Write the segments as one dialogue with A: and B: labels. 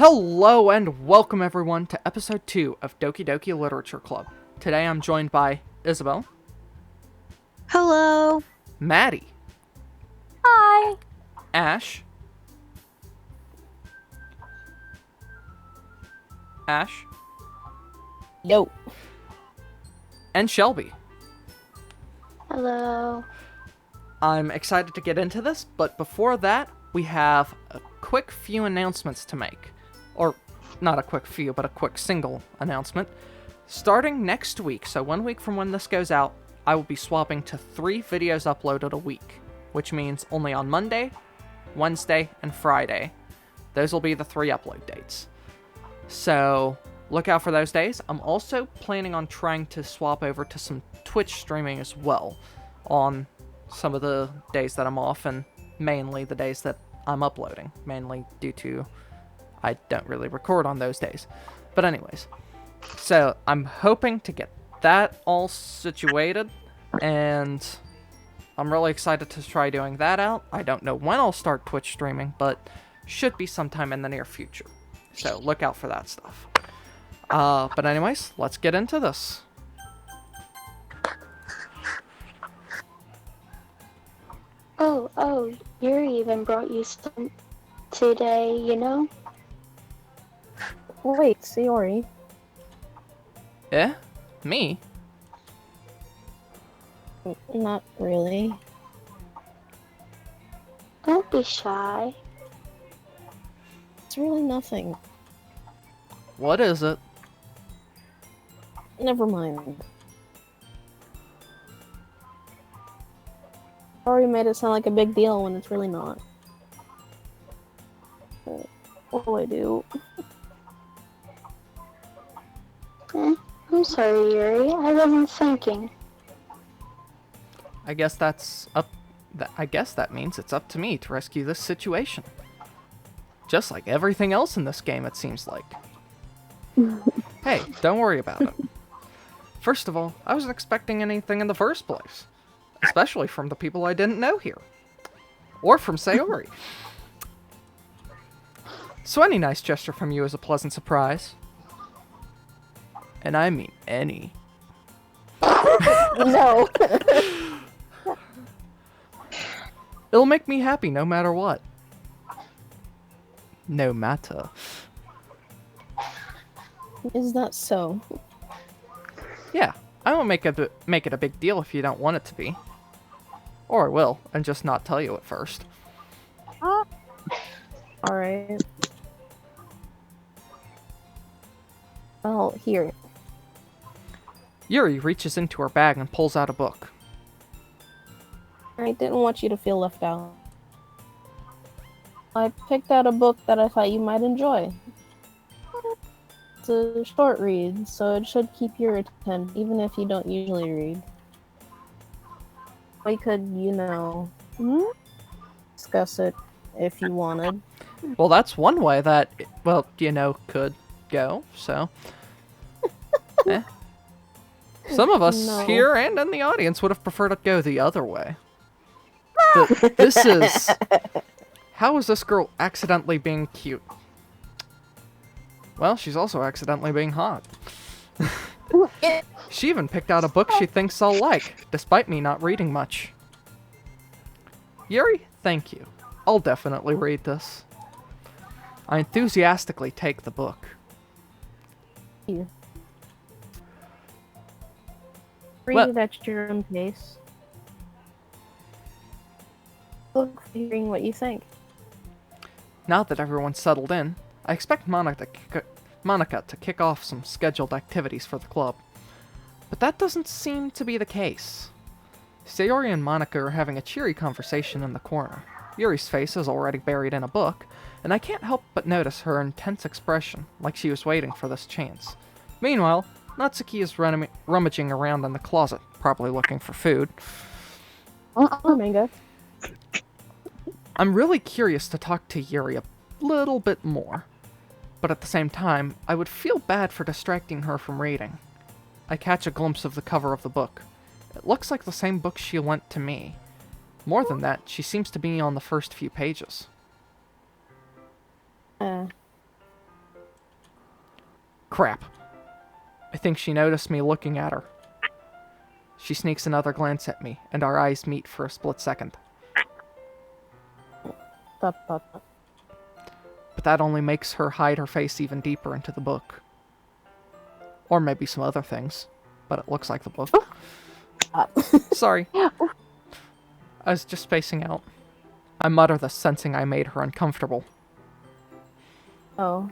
A: Hello and welcome everyone to episode 2 of Doki-Doki Literature Club. Today I'm joined by Isabel,
B: Hello.
A: Maddie,
B: Hi.
A: Ash,
B: Yo.
A: and Shelby.
B: Hello.
A: I'm excited to get into this, but before that, we have a quick few announcements to make. Or, not a quick few, but a quick single announcement. Starting next week, so 1 week from when this goes out, I will be swapping to 3 videos uploaded a week, which means only on Monday, Wednesday, and Friday. Those will be the 3 upload dates. So, look out for those days. I'm also planning on trying to swap over to some Twitch streaming as well on some of the days that I'm off, and mainly the days that I'm uploading, mainly due to I don't really record on those days. But anyways, so I'm hoping to get that all situated, and I'm really excited to try doing that out. I don't know when I'll start Twitch streaming, but should be sometime in the near future. So look out for that stuff. But anyways, let's get into this.
C: Oh, Yuri even brought you some today, you know?
B: Wait, Sayori.
A: Eh? Me?
B: Not really.
C: Don't be shy.
B: It's really nothing.
A: What is it?
B: Never mind. Already made it sound like a big deal when it's really not. What do I do?
C: I'm sorry, Yuri. I wasn't thinking.
A: I guess that's up. I guess that means it's up to me to rescue this situation. Just like everything else in this game, it seems like. Hey, don't worry about it. First of all, I wasn't expecting anything in the first place. Especially from the people I didn't know here. Or from Sayori. So any nice gesture from you is a pleasant surprise. And I mean any.
B: No.
A: It'll make me happy no matter what. No matter.
B: Is that so?
A: Yeah, I won't make it a big deal if you don't want it to be. Or I will, and just not tell you at first.
B: Alright. Well, here.
A: Yuri reaches into her bag and pulls out a book.
B: I didn't want you to feel left out. I picked out a book that I thought you might enjoy. It's a short read, so it should keep your attention, even if you don't usually read. We could, discuss it if you wanted.
A: Well, that's one way that, could go, so. Eh. Some of us
B: No.
A: here and in the audience would have preferred to go the other way. This is... How is this girl accidentally being cute? Well, she's also accidentally being hot. She even picked out a book she thinks I'll like, despite me not reading much. Yuri, thank you. I'll definitely read this. I enthusiastically take the book.
B: Here. Read
A: Well-
B: at your own pace. Look, hearing what you think.
A: Now that everyone's settled in, I expect Monica to kick off some scheduled activities for the club. But that doesn't seem to be the case. Sayori and Monica are having a cheery conversation in the corner. Yuri's face is already buried in a book, and I can't help but notice her intense expression, like she was waiting for this chance. Meanwhile, Natsuki is rummaging around in the closet, probably looking for food.
B: Oh, manga.
A: I'm really curious to talk to Yuri a little bit more, but at the same time, I would feel bad for distracting her from reading. I catch a glimpse of the cover of the book. It looks like the same book she lent to me. More than that, she seems to be on the first few pages. Crap. I think she noticed me looking at her. She sneaks another glance at me, and our eyes meet for a split second.
B: Dot, dot, dot.
A: But that only makes her hide her face even deeper into the book. Or maybe some other things. But it looks like the book. Sorry. I was just spacing out. I mutter this, sensing I made her uncomfortable.
B: Oh.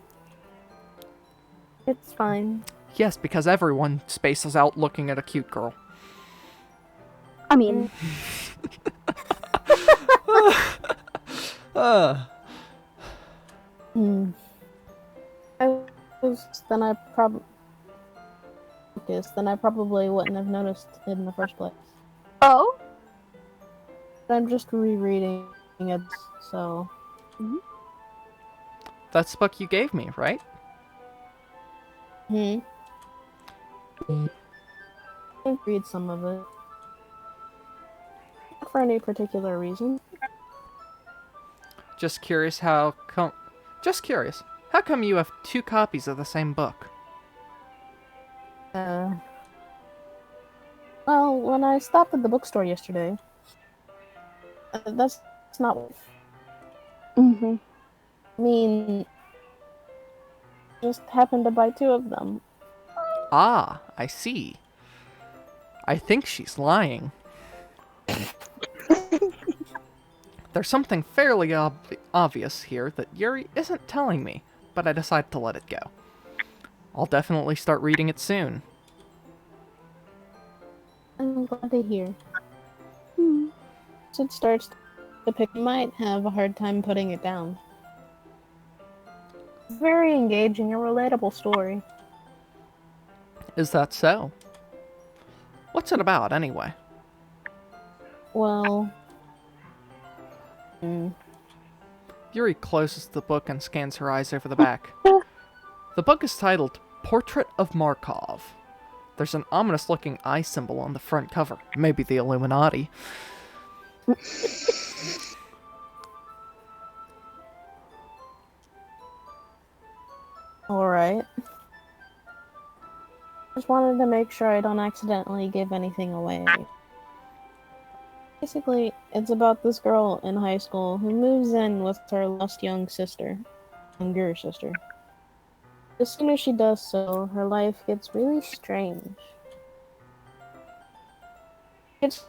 B: It's fine.
A: Yes, because everyone spaces out looking at a cute girl.
D: I mean,
B: Hmm. Then I probably wouldn't have noticed it in the first place.
D: oh,
B: I'm just rereading it, so
A: That's the book you gave me, right?
B: I did read some of it. Not for any particular reason.
A: Just curious how come... Just curious. How come you have 2 copies of the same book?
B: Well, when I stopped at the bookstore yesterday, that's not.
D: mm-hmm.
B: I mean, just happened to buy 2 of them.
A: Ah, I see. I think she's lying. There's something fairly obvious here that Yuri isn't telling me, but I decided to let it go. I'll definitely start reading it soon.
B: I'm glad to hear. Once it starts to pick, you might have a hard time putting it down. Very engaging and relatable story.
A: Is that so? What's it about, anyway?
B: Well,
A: Yuri closes the book and scans her eyes over the back. The book is titled Portrait of Markov. There's an ominous-looking eye symbol on the front cover. Maybe the Illuminati.
B: alright. Just wanted to make sure I don't accidentally give anything away. Basically, it's about this girl in high school who moves in with her lost younger sister. As soon as she does so, her life gets really strange. It's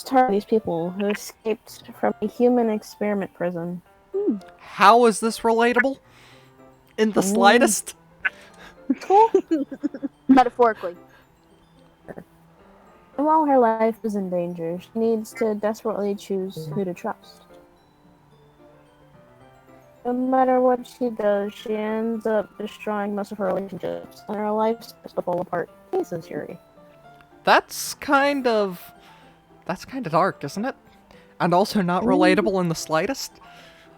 B: her these people who escaped from a human experiment prison.
A: How is this relatable? In the slightest?
D: Metaphorically.
B: And while her life is in danger, she needs to desperately choose who to trust. No matter what she does, she ends up destroying most of her relationships, and her life starts to fall apart. Jesus, Yuri.
A: That's kind of dark, isn't it? And also not relatable in the slightest?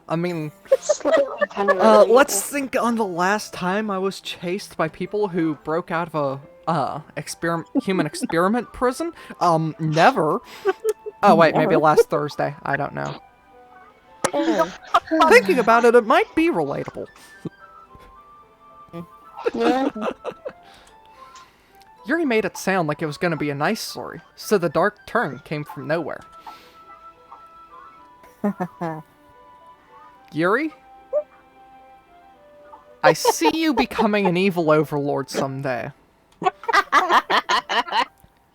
A: I mean,
C: Slightly kind of
A: let's think on the last time I was chased by people who broke out of a human experiment prison. Never. Oh wait, maybe
B: Never.
A: last Thursday. I don't know.
B: Yeah.
A: Thinking about it, it might be relatable. Yuri made it sound like it was gonna be a nice story, so the dark turn came from nowhere. Yuri? I see you becoming an evil overlord someday.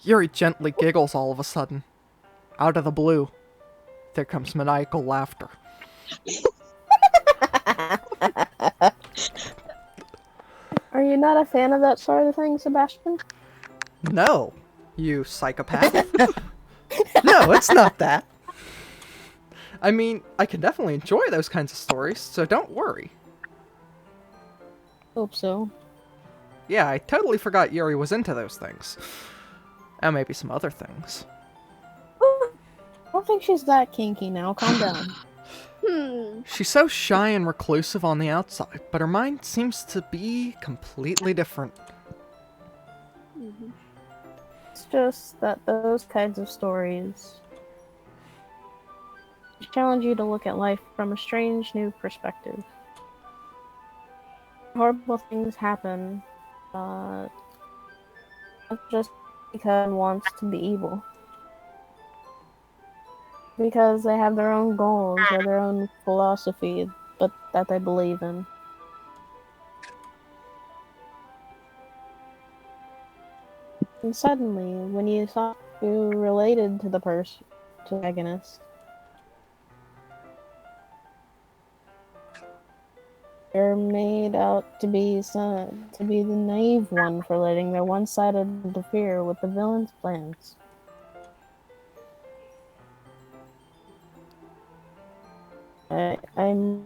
A: Yuri gently giggles all of a sudden. Out of the blue, there comes maniacal laughter.
B: Are you not a fan of that sort of thing, Sebastian?
A: No, you psychopath. No, it's not that. I mean, I can definitely enjoy those kinds of stories, so don't worry.
B: Hope so.
A: Yeah, I totally forgot Yuri was into those things. And maybe some other things.
B: I don't think she's that kinky now. Calm down.
A: She's so shy and reclusive on the outside, but her mind seems to be completely different.
B: It's just that those kinds of stories challenge you to look at life from a strange new perspective. Horrible things happen, Uh, just because wants to be evil. Because they have their own goals or their own philosophy, but that they believe in. And suddenly, when you thought you related to the protagonist, they're made out to be the naive one for letting their one-sided interfere with the villain's plans. I'm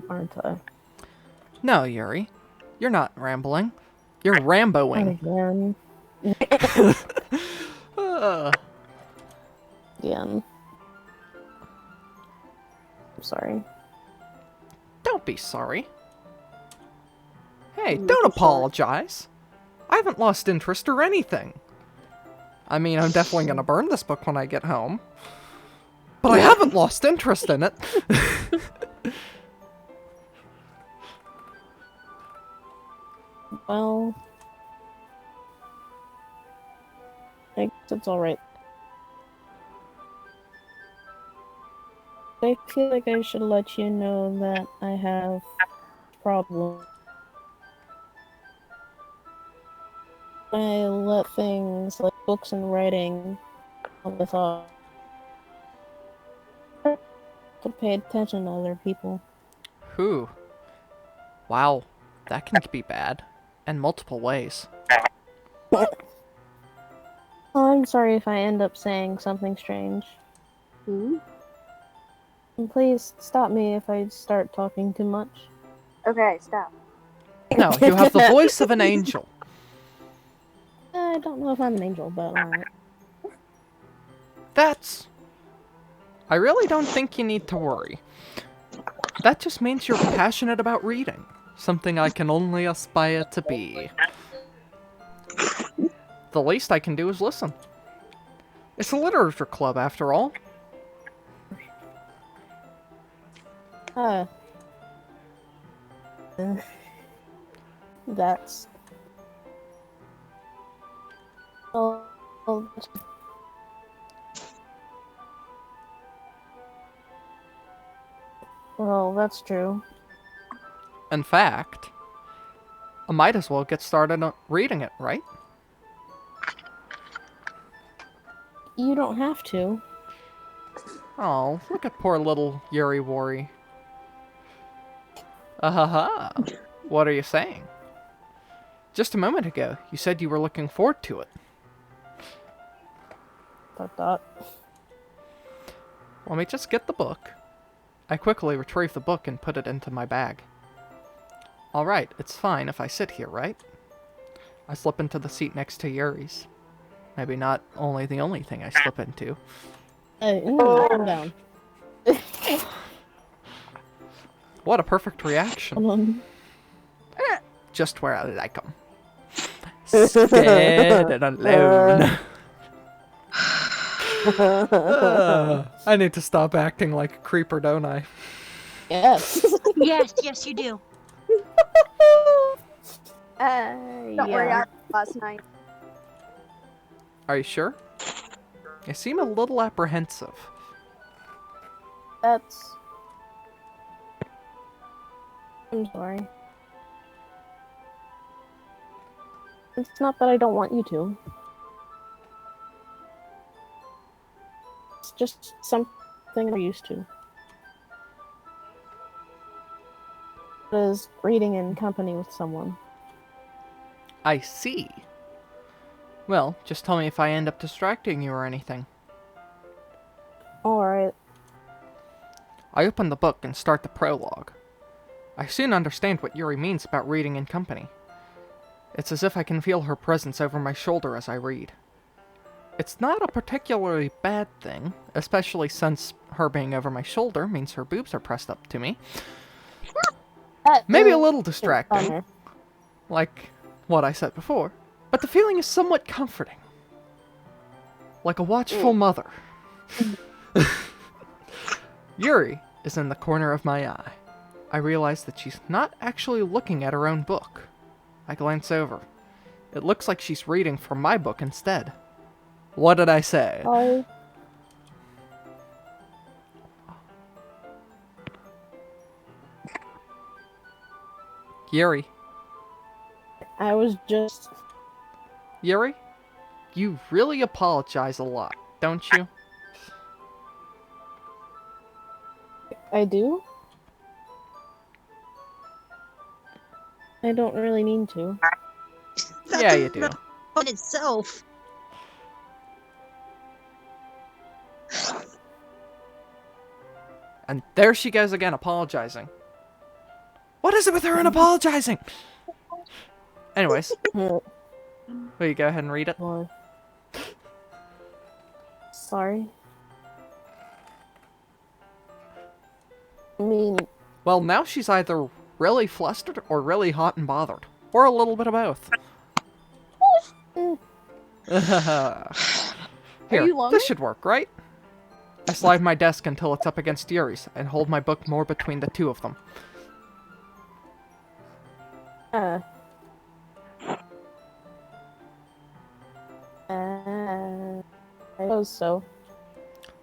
B: aren't I?
A: No, Yuri. You're not rambling. You're Ramboing.
B: Again. Again. I'm sorry.
A: Don't be sorry. Hey, don't apologize. I haven't lost interest or anything. I mean, I'm definitely gonna burn this book when I get home. But I haven't lost interest in it.
B: Well, I guess it's alright. I feel like I should let you know that I have problems. I let things like books and writing with to pay attention to other people.
A: Whew. Wow, that can be bad. In multiple ways.
B: Oh, I'm sorry if I end up saying something strange.
D: Hmm?
B: And please stop me if I start talking too much.
D: Okay, stop.
A: No, you have the voice of an angel.
B: I don't know if I'm an angel, but alright.
A: That's... I really don't think you need to worry. That just means you're passionate about reading. Something I can only aspire to be. The least I can do is listen. It's a literature club, after all.
B: That's... Oh, well, that's true.
A: In fact, I might as well get started on reading it, right?
B: You don't have to.
A: Oh, look at poor little Yuri Wari. Ahaha. What are you saying? Just a moment ago, you said you were looking forward to it.
B: Dot.
A: Let me just get the book. I quickly retrieve the book and put it into my bag. Alright, it's fine if I sit here, right? I slip into the seat next to Yuri's. Maybe not only the only thing I slip into.
B: Calm down.
A: What a perfect reaction.
B: Um,
A: Just where I like 'em. Scared and alone. I need to stop acting like a creeper, don't I?
B: yes.
E: Yes, you do.
D: Don't worry, I read last night.
A: Are you sure? You seem a little apprehensive.
B: That's... I'm sorry. It's not that I don't want you to. It's just something we're used to. It is reading in company with someone.
A: I see. Well, just tell me if I end up distracting you or anything.
B: Alright.
A: I open the book and start the prologue. I soon understand what Yuri means about reading in company. It's as if I can feel her presence over my shoulder as I read. It's not a particularly bad thing, especially since her being over my shoulder means her boobs are pressed up to me. Maybe a little distracting, like what I said before, but the feeling is somewhat comforting. Like a watchful mother. Yuri is in the corner of my eye. I realize that she's not actually looking at her own book. I glance over. It looks like she's reading from my book instead. What did I say?
B: Sorry.
A: Yuri.
B: I was just...
A: Yuri? You really apologize a lot, don't you?
B: I do? I don't really mean to.
A: Yeah, you do.
E: On itself.
A: And there she goes again, apologizing. What is it with her and apologizing? Anyways, will you go ahead and read it?
B: Or... Sorry. I mean,
A: Well, now she's either really flustered or really hot and bothered. Or a little bit of both. Here,
D: you lonely?
A: this should work, right? I slide my desk until it's up against Yuri's and hold my book more between the two of them.
B: I suppose so.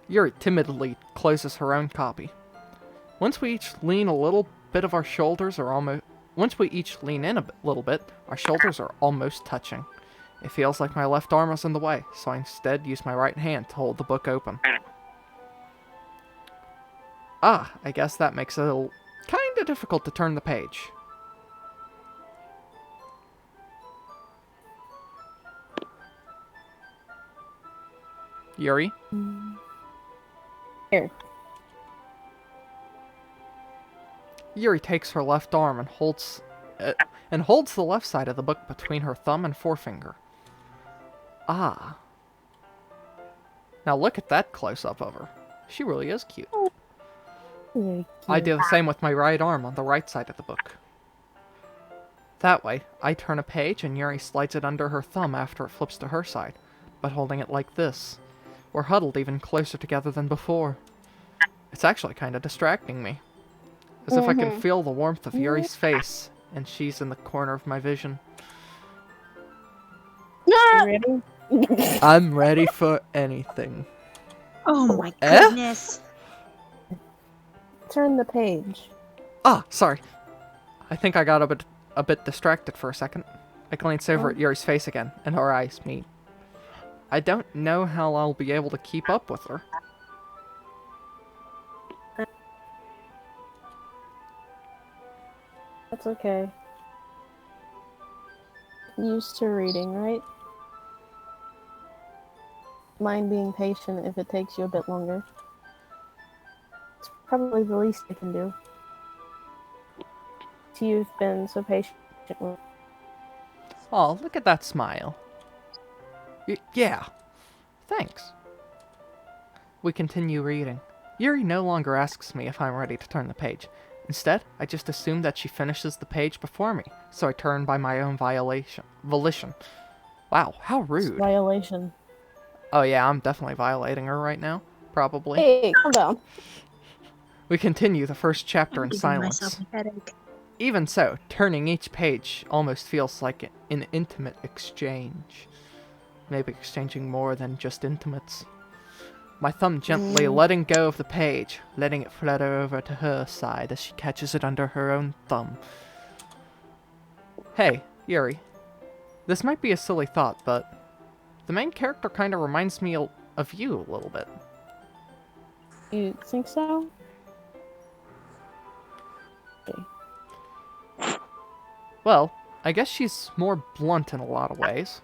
A: Yuri timidly closes her own copy. Once we each lean a little bit of our shoulders are almost... Once we each lean in a little bit, our shoulders are almost touching. It feels like my left arm is in the way, so I instead use my right hand to hold the book open. Ah, I guess that makes it kinda difficult to turn the page. Yuri?
B: Here.
A: Yuri takes her left arm and holds the left side of the book between her thumb and forefinger. Ah. Now look at that close-up of her. She really is cute.
B: Very
A: I
B: cute.
A: do the same with my right arm on the right side of the book. That way, I turn a page and Yuri slides it under her thumb after it flips to her side, but holding it like this. We're huddled even closer together than before. It's actually kind of distracting me. As if I can feel the warmth of Yuri's face, and she's in the corner of my vision.
B: You ready?
A: I'm ready for anything.
E: Oh my
A: Eh?
E: goodness.
B: Turn the page.
A: Ah, sorry. I think I got a bit distracted for a second. I glance over at Yuri's face again, and our eyes meet. I don't know how I'll be able to keep up with her.
B: That's okay. Used to reading, right? Mind being patient if it takes you a bit longer. It's probably the least I can do. You've been so patient with.
A: Oh, look at that smile. Yeah. Thanks. We continue reading. Yuri no longer asks me if I'm ready to turn the page. Instead, I just assume that she finishes the page before me, so I turn by my own volition. Wow, how rude.
B: Violation.
A: Oh yeah, I'm definitely violating her right now. Probably.
B: Hey, calm down.
A: We continue the first chapter in
E: Giving
A: silence.
E: myself a headache.
A: Even so, turning each page almost feels like an intimate exchange. Maybe exchanging more than just intimates. My thumb gently letting go of the page, letting it flutter over to her side as she catches it under her own thumb. Hey, Yuri. This might be a silly thought, but the main character kind of reminds me of you a little bit.
B: You think so?
A: Well, I guess she's more blunt in a lot of ways.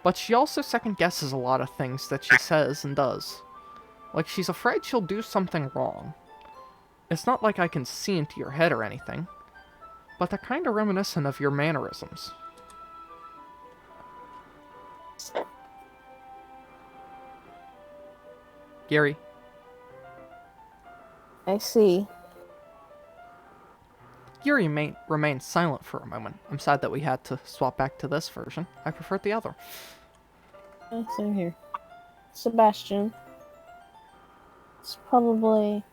A: But she also second-guesses a lot of things that she says and does. Like, she's afraid she'll do something wrong. It's not like I can see into your head or anything, but they're kinda reminiscent of your mannerisms. Gary,
B: I see.
A: Yuri remains silent for a moment. I'm sad that we had to swap back to this version. I preferred the other.
B: Same here. Sebastian. It's probably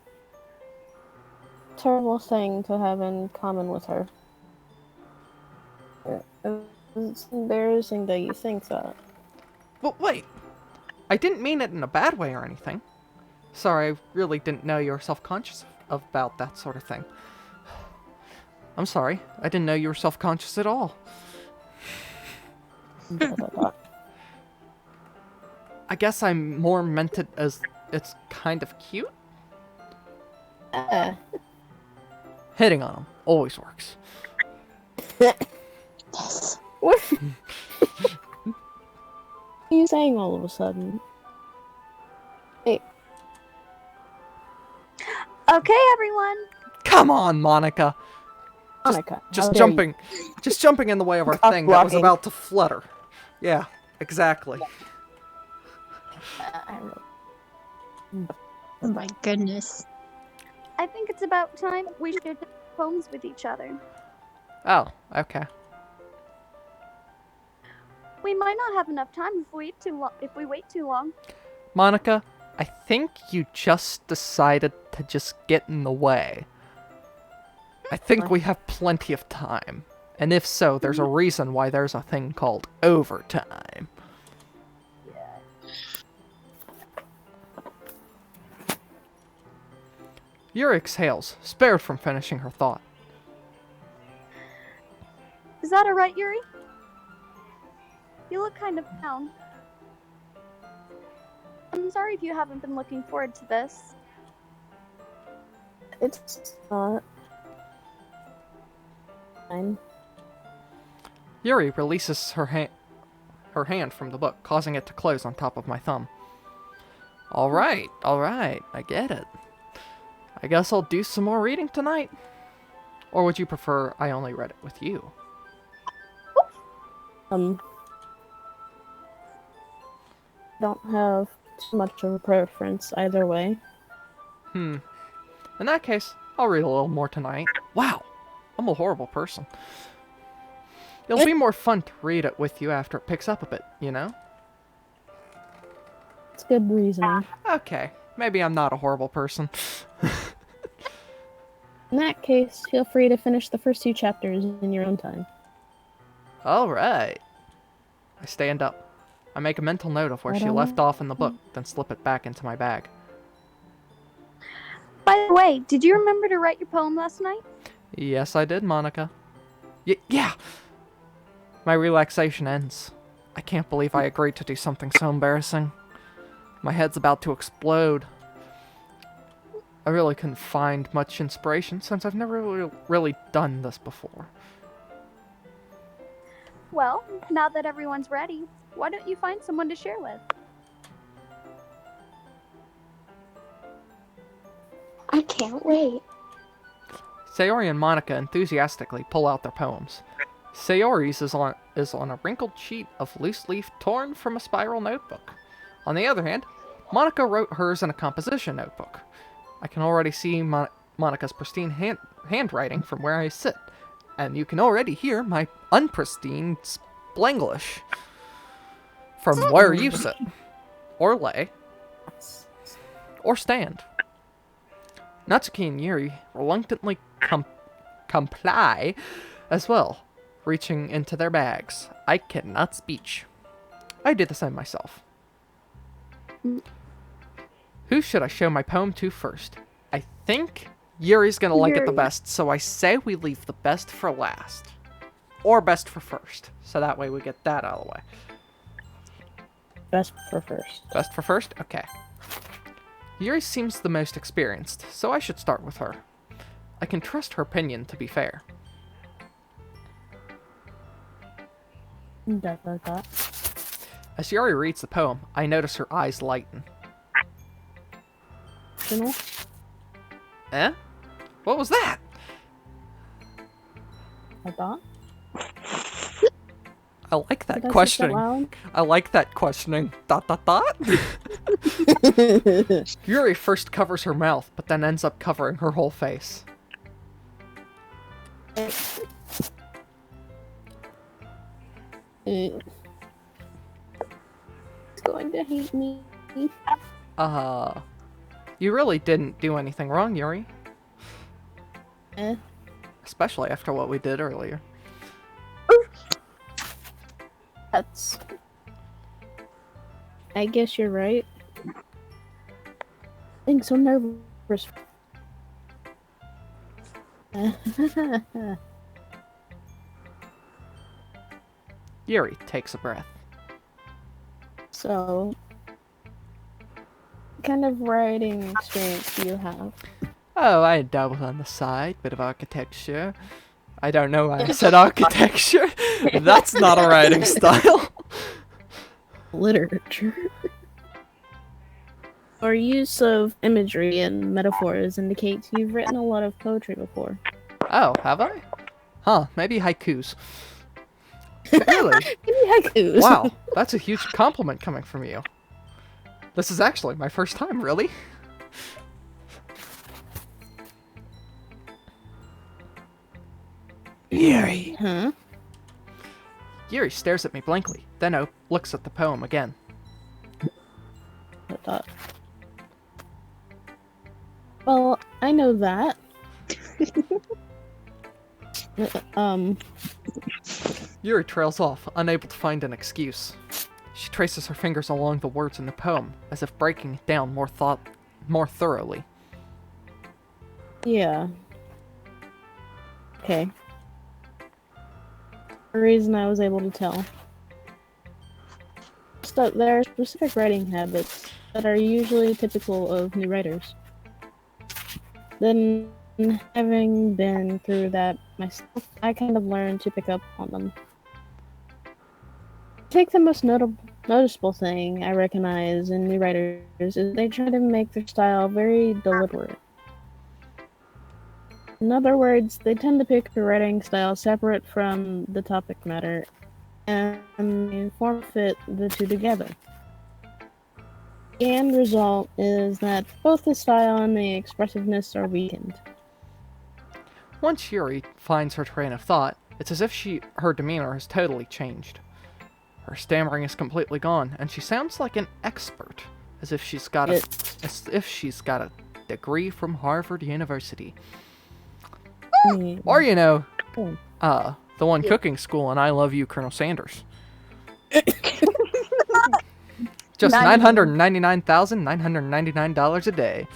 B: a terrible thing to have in common with her. It's embarrassing that you think that.
A: But wait, I didn't mean it in a bad way or anything. Sorry, I really didn't know you were self-conscious about that sort of thing. I'm sorry, I didn't know you were self-conscious at all. I guess I more meant it as it's kind of cute. Hitting on him always works.
B: What are you saying all of a sudden? Hey,
D: Okay, everyone.
A: Come on, Monica.
B: Monica.
A: Just
B: how dare
A: jumping in the way of our
B: Cock
A: thing that was
B: blocking.
A: about to flutter. Yeah, exactly.
E: Oh my goodness.
D: I think it's about time we shared poems with each other.
A: Oh, okay.
D: We might not have enough time if we wait too long.
A: Monica, I think you just decided to just get in the way. I think we have plenty of time. And if so, there's a reason why there's a thing called overtime. Yuri exhales, spared from finishing her thought.
D: Is that alright, Yuri? You look kind of down. I'm sorry if you haven't been looking forward to this.
B: It's not. Fine.
A: Yuri releases her hand from the book, causing it to close on top of my thumb. Alright, I get it. I guess I'll do some more reading tonight. Or would you prefer I only read it with you?
B: Don't have too much of a preference either way.
A: In that case, I'll read a little more tonight. Wow, I'm a horrible person. It'll be more fun to read it with you after it picks up a bit, you know?
B: It's good reasoning.
A: Okay, maybe I'm not a horrible person.
B: In that case, feel free to finish the first 2 chapters in your own time.
A: Alright. I stand up. I make a mental note of where she left off in the book, then slip it back into my bag.
D: By the way, did you remember to write your poem last night?
A: Yes, I did, Monica. Yeah! My relaxation ends. I can't believe I agreed to do something so embarrassing. My head's about to explode. I really couldn't find much inspiration since I've never really done this before.
D: Well, now that everyone's ready, why don't you find someone to share with?
C: I can't wait.
A: Sayori and Monica enthusiastically pull out their poems. Sayori's is on a wrinkled sheet of loose leaf torn from a spiral notebook. On the other hand, Monica wrote hers in a composition notebook. I can already see Monica's pristine handwriting from where I sit, and you can already hear my unpristine Splanglish from where you sit, or lay, or stand. Natsuki and Yuri reluctantly comply as well, reaching into their bags. I cannot speech. I did the same myself. Who should I show my poem to first? I think Yuri's gonna like it the best, so I say we leave the best for last. Or best for first, so that way we get that out of the way.
B: Best for first.
A: Best for first? Okay. Yuri seems the most experienced, so I should start with her. I can trust her opinion to be fair. As Yuri reads the poem, I notice her eyes lighten. Eh? What was that?
B: I thought.
A: I like that
B: Did I say that
A: questioning.
B: loud?
A: I like that questioning. ... Yuri first covers her mouth, but then ends up covering her whole face.
B: He's going to hate me.
A: You really didn't do anything wrong, Yuri.
B: Eh.
A: Especially after what we did earlier.
B: That's. I guess you're right. I'm so nervous.
A: Yuri takes a breath.
B: So, what kind of writing experience do you have?
A: Oh, I dabbled on the side, bit of architecture. I don't know why I said architecture. That's not a writing style.
B: Literature. Our use of imagery and metaphors indicates you've written a lot of poetry before.
A: Oh, have I? Huh, maybe haikus. Really?
B: Maybe haikus.
A: Wow, that's a huge compliment coming from you. This is actually my first time, really. Yuri.
B: Huh?
A: Yuri stares at me blankly, then looks at the poem again.
B: I thought. Well, I know that.
A: Yuri trails off, unable to find an excuse. She traces her fingers along the words in the poem, as if breaking it down more thoroughly.
B: Yeah. Okay. The reason I was able to tell. So there are specific writing habits that are usually typical of new writers. Then, having been through that myself, I kind of learned to pick up on them. I think the most noticeable thing I recognize in new writers is they try to make their style very deliberate. In other words, they tend to pick a writing style separate from the topic matter and form fit the two together. The end result is that both the style and the expressiveness are weakened.
A: Once Yuri finds her train of thought, it's as if her demeanor has totally changed. Her stammering is completely gone, and she sounds like an expert, as if she's got a degree from Harvard University. Or, the one cooking school, and I love you, Colonel Sanders. Just $999,999 a day.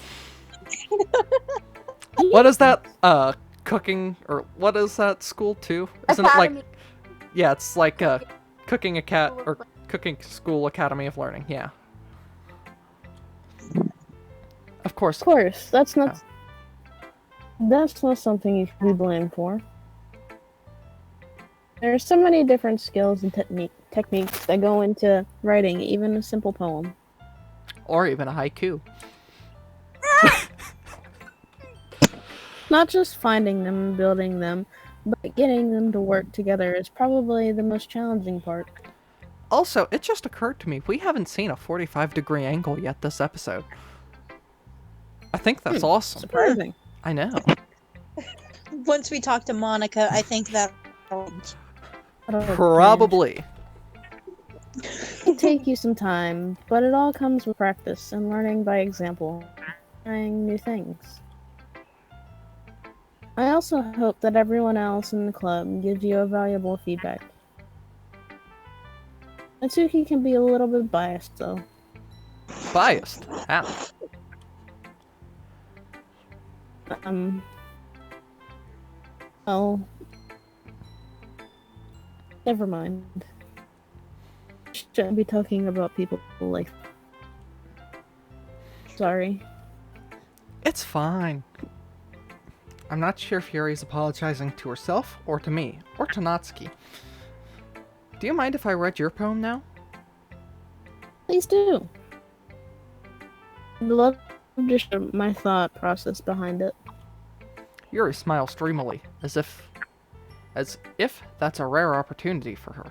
A: What is that, cooking, or what is that school, too? Isn't
D: Academy.
A: it like... Yeah, it's like, cooking cooking school academy of learning, yeah. Of course.
B: Of course, that's not something you can be blamed for. There are so many different skills and techniques that go into writing even a simple poem.
A: Or even a haiku.
B: Not just finding them and building them, but getting them to work together is probably the most challenging part.
A: Also, it just occurred to me, we haven't seen a 45-degree angle yet this episode. I think that's awesome.
B: Surprising.
A: I know.
E: Once we talk to Monica, I think that.
A: Probably.
B: It'll take you some time, but it all comes with practice and learning by example, trying new things. I also hope that everyone else in the club gives you a valuable feedback. Natsuki can be a little bit biased, though.
A: Biased? How?
B: Well... Never mind. Shouldn't be talking about people like... Sorry.
A: It's fine. I'm not sure if Yuri's apologizing to herself, or to me, or to Natsuki. Do you mind if I read your poem now?
B: Please do. I'd love to share my thought process behind it.
A: Yuri smiles dreamily, as if that's a rare opportunity for her.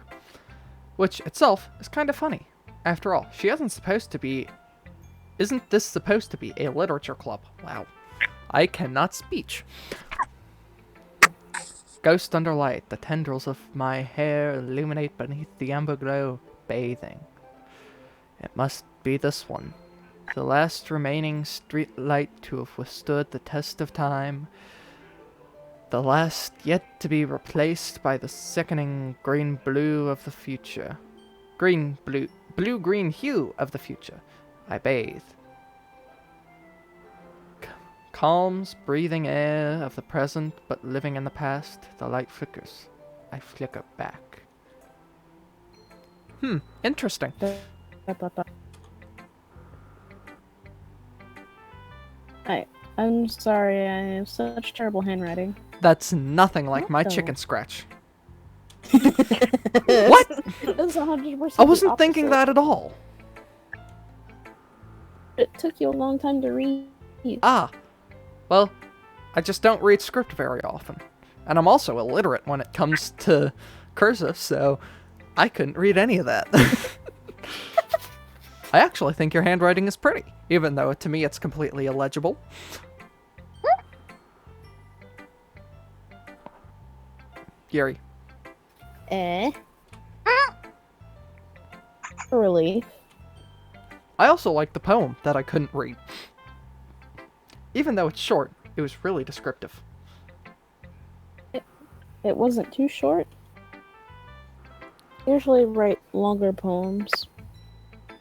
A: Which itself is kind of funny. After all, isn't this supposed to be a literature club? Wow. I cannot speech. Ghost under light, the tendrils of my hair illuminate beneath the amber glow, bathing. It must be this one. The last remaining street light to have withstood the test of time. The last yet to be replaced by the sickening green-blue of the future. blue-green hue of the future. I bathe. Calms, breathing air of the present, but living in the past, the light flickers. I flicker back. Interesting.
B: I'm sorry, I have such terrible handwriting.
A: That's nothing like my
B: What the-
A: chicken scratch. What?
B: That's 100%
A: I
B: the
A: wasn't thinking
B: opposite.
A: that at all.
B: It took you a long time to read.
A: Ah. Well, I just don't read script very often. And I'm also illiterate when it comes to cursive, so I couldn't read any of that. I actually think your handwriting is pretty, even though to me it's completely illegible. Yuri.
B: A relief.
A: I also like the poem that I couldn't read. Even though it's short, it was really descriptive.
B: It wasn't too short. Usually write longer poems.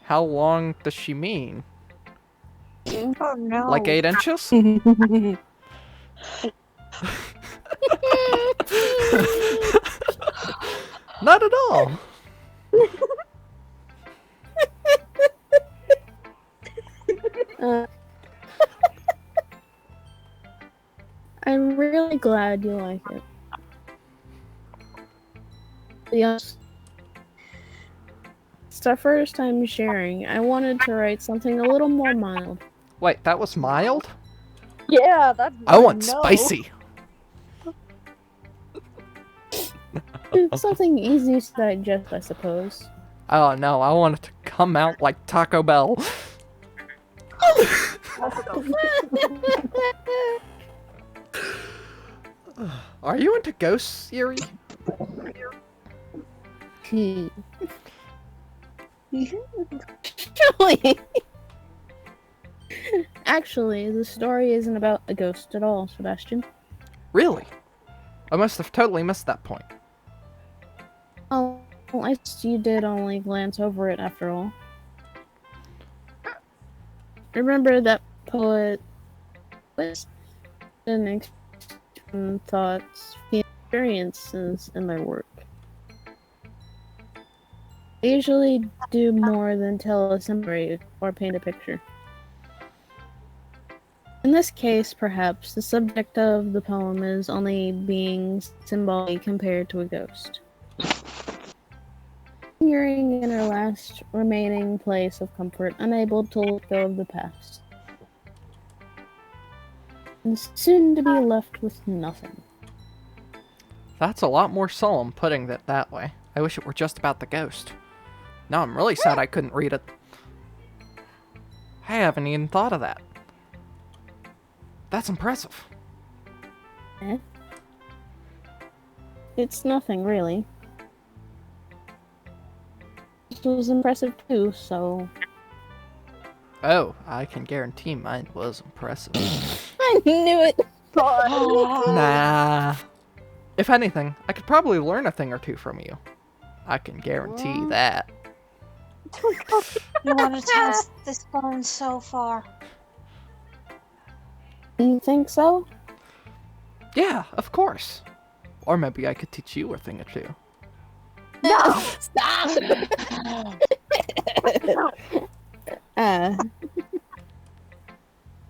A: How long does she mean?
C: Oh no.
A: Like 8 inches? Not at all.
B: I'm really glad you like it. Yes. It's our first time sharing. I wanted to write something a little more mild.
A: Wait, that was mild?
D: Yeah, that's.
A: I want spicy.
B: Something easy to digest, I suppose.
A: Oh no, I want it to come out like Taco Bell. Are you into ghosts, Yuri?
B: Actually, the story isn't about a ghost at all, Sebastian.
A: Really? I must have totally missed that point.
B: Oh, I guess you did only glance over it after all. Remember that poet was an thoughts, experiences in their work. They usually do more than tell a summary or paint a picture. In this case, perhaps, the subject of the poem is only being symbolic compared to a ghost. Lingering in her last remaining place of comfort, unable to let go of the past. And soon to be left with nothing.
A: That's a lot more solemn putting it that way. I wish it were just about the ghost. Now I'm really sad I couldn't read it. I haven't even thought of that. That's impressive.
B: Eh? It's nothing, really. This was impressive too, so...
A: Oh, I can guarantee mine was impressive.
B: I knew it!
A: Nah. If anything, I could probably learn a thing or two from you. I can guarantee that.
C: You want to test this phone so far?
B: You think so?
A: Yeah, of course. Or maybe I could teach you a thing or two.
B: No! Stop!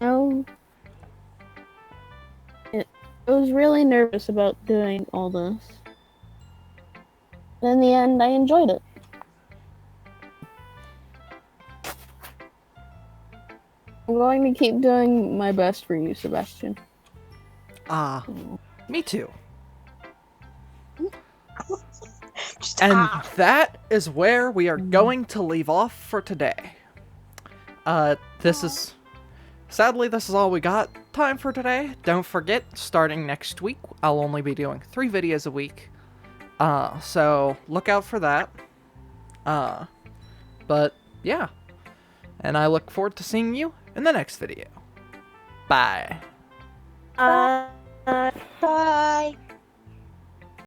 B: No. I was really nervous about doing all this. But in the end, I enjoyed it. I'm going to keep doing my best for you, Sebastian.
A: Me too. And that is where we are going to leave off for today. Sadly, this is all we got time for today. Don't forget, starting next week, I'll only be doing 3 videos a week. So look out for that. But yeah. And I look forward to seeing you in the next video. Bye.
C: Bye.